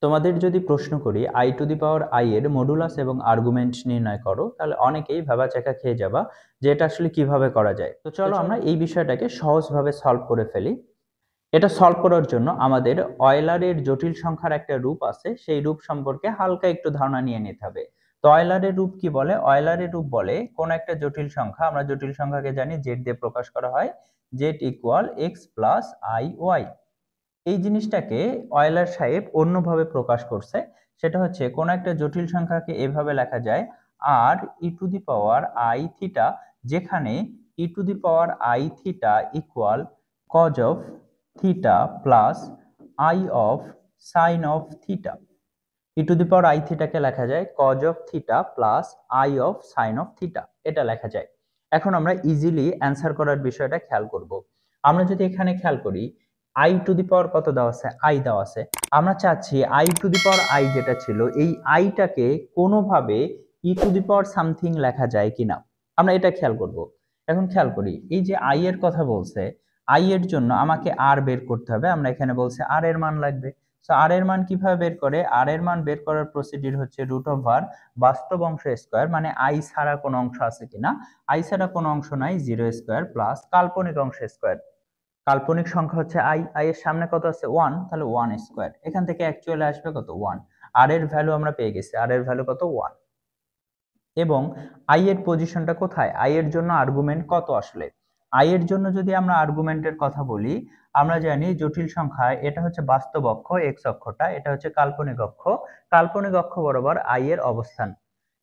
তোমাদের যদি প্রশ্ন করি I to the power I এর মডুলাস এবং আর্গুমেন্ট নির্ণয় করো, তাহলে অনেকেই ভাবাচাকা খেয়ে যাবা যে এটা আসলে কিভাবে করা যায়। তো চলো আমরা এই বিষয়টাকে সহজভাবে সলভ করে ফেলি। এটা সলভ করার জন্য আমাদের অয়লারের জটিল সংখ্যার একটা রূপ আছে, সেই রূপ সম্পর্কে হালকা একটু ধারণা নিয়ে নিতে হবে। তো অয়লারের রূপ কি বলে? অয়লারের রূপ বলে কোন একটা জটিল সংখ্যা, আমরা জটিল সংখ্যাকে জানি জেড দিয়ে প্রকাশ করা হয়, Z equal X plus I Y. এই জিনিসটাকে অয়লার সাহেব অন্যভাবে প্রকাশ করছে, সেটা হচ্ছে কোন একটা জটিল সংখ্যাকে এভাবে লেখা যায় আর e to the power i theta, যেখানে e to the power i theta equal cos of theta plus i of sine of theta. E to the power i থিটাকে লেখা যায় cos of theta plus i of sine of theta, এটা লেখা যায়। এখন আমরা easily answer করার বিষয়টা খেয়াল করব। আমরা যদি এখানে খেয়াল করি, আই টু দি পাওয়ার কত দেওয়া আছে? আই দেওয়া আছে। আমরা চাচ্ছি I to the power I যেটা ছিল, এই আইটাকে কোনোভাবে ই টু দি পাওয়ার সামথিং লেখা যায় কিনা, আমরা এটা খেয়াল করব। এখন খেয়াল করি, এই যে আই এর কথা বলছে, আই এর জন্য আমাকে আর বের করতে হবে। আমরা এখানে বলছে আর এর মান লাগবে। সো আর এর মান কিভাবে বের করে? আর এর মান বের করার প্রসিডিউর হচ্ছে রুট ওভার বাস্তব অংশ স্কয়ার, মানে আই ছাড়া কোনো অংশ আছে কিনা। আই ছাড়া কোনো অংশ নাই, জিরো স্কয়ার প্লাস কাল্পনিক অংশ স্কয়ার। কাল্পনিক সংখ্যা হচ্ছে আই, আই এর সামনে কত আছে? 1, তাহলে 1 স্কয়ার। এখান থেকে অ্যাকচুয়ালি আসবে কত? 1। আর এর ভ্যালু আমরা পেয়ে গেছি, আর এর ভ্যালু কত? 1। এবং আই এর পজিশনটা কোথায়? আই এর জন্য আর্গুমেন্ট কত আসলে? আই এর জন্য যদি আমরা আর্গুমেন্টের কথা বলি, আমরা জানি জটিল সংখ্যায় এটা হচ্ছে বাস্তব অক্ষ, এক্স অক্ষটা, এটা হচ্ছে কাল্পনিক অক্ষ। কাল্পনিক অক্ষ বরাবর আই এর অবস্থান।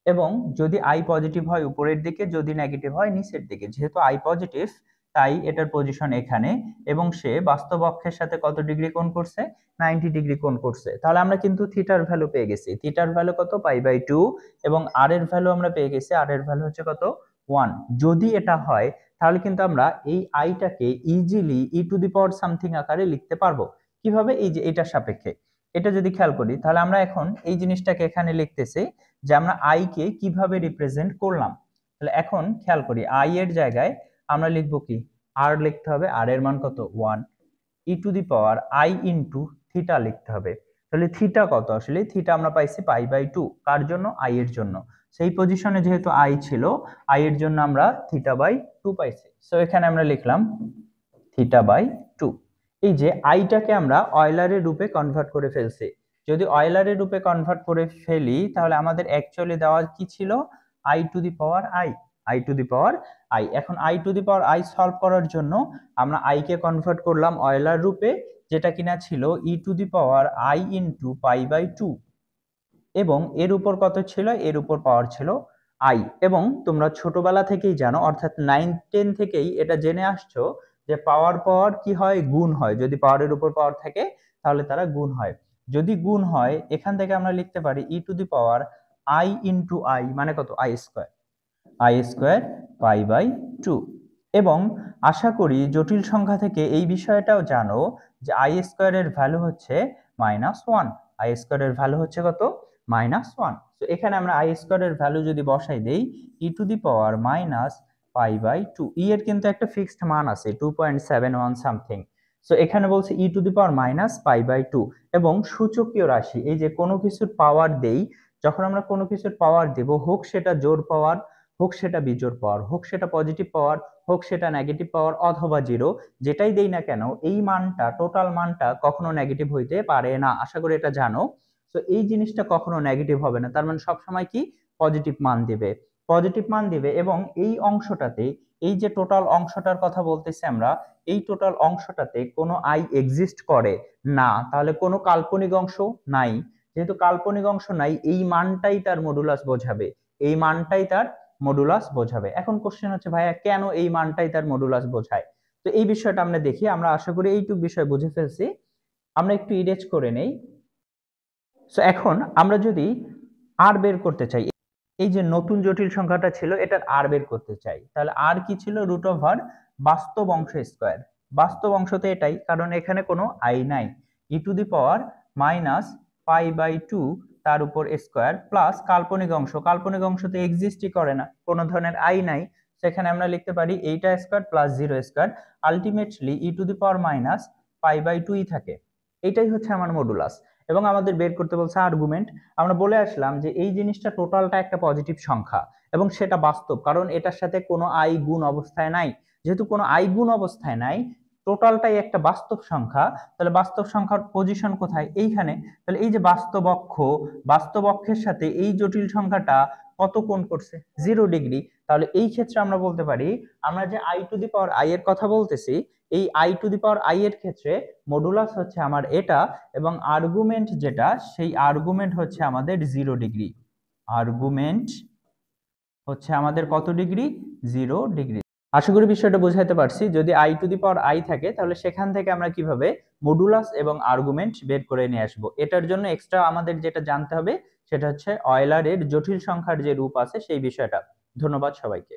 এবং যদি আই পজিটিভ হয় উপরের দিকে, যদি নেগেটিভ হয় নিচের দিকে। যেহেতু আই পজিটিভ, তাই এটার পজিশন এখানে, এবং সে বাস্তব অক্ষের সাথে কত ডিগ্রি কোণ করছে? 90 ডিগ্রি কোণ করছে। তাহলে আমরা কিন্তু থিটার ভ্যালু পেয়ে গেছি। থিটার ভ্যালু কত? π/2। এবং আর এর ভ্যালু আমরা পেয়ে গেছি, আর এর ভ্যালু হচ্ছে কত? 1। যদি এটা হয়, তাহলে কিন্তু আমরা এই আইটাকে easily e to the power something আকারে লিখতে পারবো। কিভাবে? এই যে এটার সাপেক্ষে এটা যদি খেয়াল করি, তাহলে আমরা এখন এই জিনিসটাকে এখানে লিখতেছি যে আমরা আই কে কিভাবে রিপ্রেজেন্ট করলাম। তাহলে এখন খেয়াল করি, আই এর জায়গায় আমরা লিখবো কি? আর লিখতে হবে। আর এর মান কত? 1। E to the power i into theta লিখতে হবে। তাহলে থিটা কত আসলে? থিটা আমরা পাইছি π/2। কার জন্য? আই এর জন্য। সেই পজিশনে যেহেতু আই ছিল, আই এর জন্য আমরা θ/2 পাইছি। সো এখানে আমরা লিখলাম θ/2। এই যে আইটাকে আমরা অয়লারের রূপে কনভার্ট করে ফেলছি। যদি অয়লারের রূপে কনভার্ট করে ফেলি, তাহলে আমাদের অ্যাকচুয়ালি দেওয়া কি ছিল? I to the power i. I to the power i. এখন i to the power i solve করার জন্য আমরা আই কে কনভার্ট করলাম অয়লার রূপে, যেটা কিনা ছিল e to the power i into π/2। এবং এর উপর কত ছিল? এর উপর পাওয়ার ছিল আই। এবং তোমরা ছোটবেলা থেকেই জানো, অর্থাৎ 9-10 থেকেই এটা জেনে আসছো যে পাওয়ার পাওয়ার কি হয়? গুণ হয়। যদি পাওয়ারের উপর পাওয়ার থাকে, তাহলে তারা গুণ হয়। যদি গুণ হয়, এখান থেকে আমরা লিখতে পারি e to the power i into i, মানে কত? I square. I square π/2। এবং আশা করি জটিল সংখ্যা থেকে এই বিষয়টাও জানো যে আই স্কয়ার এর ভ্যালু হচ্ছে -1। আই স্কয়ার এর ভ্যালু হচ্ছে কত? -1। তো এখানে আমরা আই স্কয়ার এর ভ্যালু যদি বসাই দেই, ই টু দি পাওয়ার -π/2। ই এর কিন্তু একটা ফিক্সড মান আছে, 2.71 সামথিং। সো এখানে বলছে ই টু দি পাওয়ার -π/2। এবং সূচকীয় রাশি, এই যে কোনো কিছুর পাওয়ার দেই, যখন আমরা কোনো কিছুর পাওয়ার দেব, হোক সেটা জোড় পাওয়ার, হোক সেটা বিজোড় পাওয়ার, হোক সেটা পজিটিভ পাওয়ার, হোক সেটা নেগেটিভ পাওয়ার অথবা জিরো, যেটাই দেই না কেন, এই মানটা, টোটাল মানটা কখনো নেগেটিভ হইতে পারে না। আশা করি এটা জানো। তো এই জিনিসটা কখনো নেগেটিভ হবে না, তার মানে সবসময় কি? পজিটিভ মান দিবে। পজিটিভ মান দিবে। এবং এই অংশটাতে, এই যে টোটাল অংশটার কথা বলতেছি আমরা, এই টোটাল অংশটাতে কোনো আই এক্সিস্ট করে না, তাহলে কোনো কাল্পনিক অংশ নাই। যেহেতু কাল্পনিক অংশ নাই, এই মানটাই তার মডুলাস বোঝাবে। এই মানটাই তার মডুলাস বোঝাবে। এখন কোশ্চেন হচ্ছে, ভাইয়া কেন এই মানটাই তার মডুলাস বোঝায়? তো এই বিষয়টা আমরা দেখি। আমরা আশা করি এইটুকু বিষয় বুঝে ফেলছি। আমরা একটু ইরেজ করে নেই। সো এখন আমরা যদি আর বের করতে চাই, এই যে নতুন জটিল সংখ্যাটা ছিল, এটার আর বের করতে চাই, তাহলে আর কি ছিল? রুট ওভার বাস্তব অংশ স্কয়ার। বাস্তব অংশ তো এটাই, কারণ এখানে কোনো আই নাই। ই টু দি পাওয়ার -π/2 তার উপর স্কয়ার প্লাস কাল্পনিক অংশ। কাল্পনিক অংশ তো এক্সিস্টই করে না, কোনো ধরনের আই নাই। সেখানে আমরা লিখতে পারি এইটা square plus 0 square. Ultimately e to the power -π/2 থাকে। এটাই হচ্ছে আমার মডুলাস। এবং আমাদের বের করতে বলছে আর্গুমেন্ট। আমরা বলে আসলাম যে এই জিনিসটা টোটালটা একটা পজিটিভ সংখ্যা এবং সেটা বাস্তব, কারণ এটার সাথে কোনো আই গুণ অবস্থায় নাই। যেহেতু কোনো আই গুণ অবস্থায় নাই, টোটালটাই একটা বাস্তব সংখ্যা, তাহলে বাস্তব সংখ্যার পজিশন কোথায়? এইখানে। তাহলে এই যে বাস্তব অক্ষ, বাস্তব অক্ষের সাথে এই জটিল সংখ্যাটা কত কোণ করছে? 0 ডিগ্রি। তাহলে এই ক্ষেত্রে আমরা বলতে পারি, আমরা যে I to the power I এর কথা বলতেছি, এই I to the power I এর ক্ষেত্রে মডুলাস হচ্ছে আমার এটা, এবং আর্গুমেন্ট যেটা, সেই আর্গুমেন্ট হচ্ছে আমাদের 0 ডিগ্রি। আর্গুমেন্ট হচ্ছে আমাদের কত ডিগ্রি? 0 ডিগ্রি। আশা করি বিষয়টা বোঝাতে পারছি। যদি I to the power I থাকে, তাহলে সেখান থেকে আমরা কিভাবে মডুলাস এবং আর্গুমেন্ট বের করে নিয়ে আসবো। এটার জন্য এক্সট্রা আমাদের যেটা জানতে হবে সেটা হচ্ছে অয়লারের জটিল সংখ্যার যে রূপ আছে সেই বিষয়টা। ধন্যবাদ সবাইকে।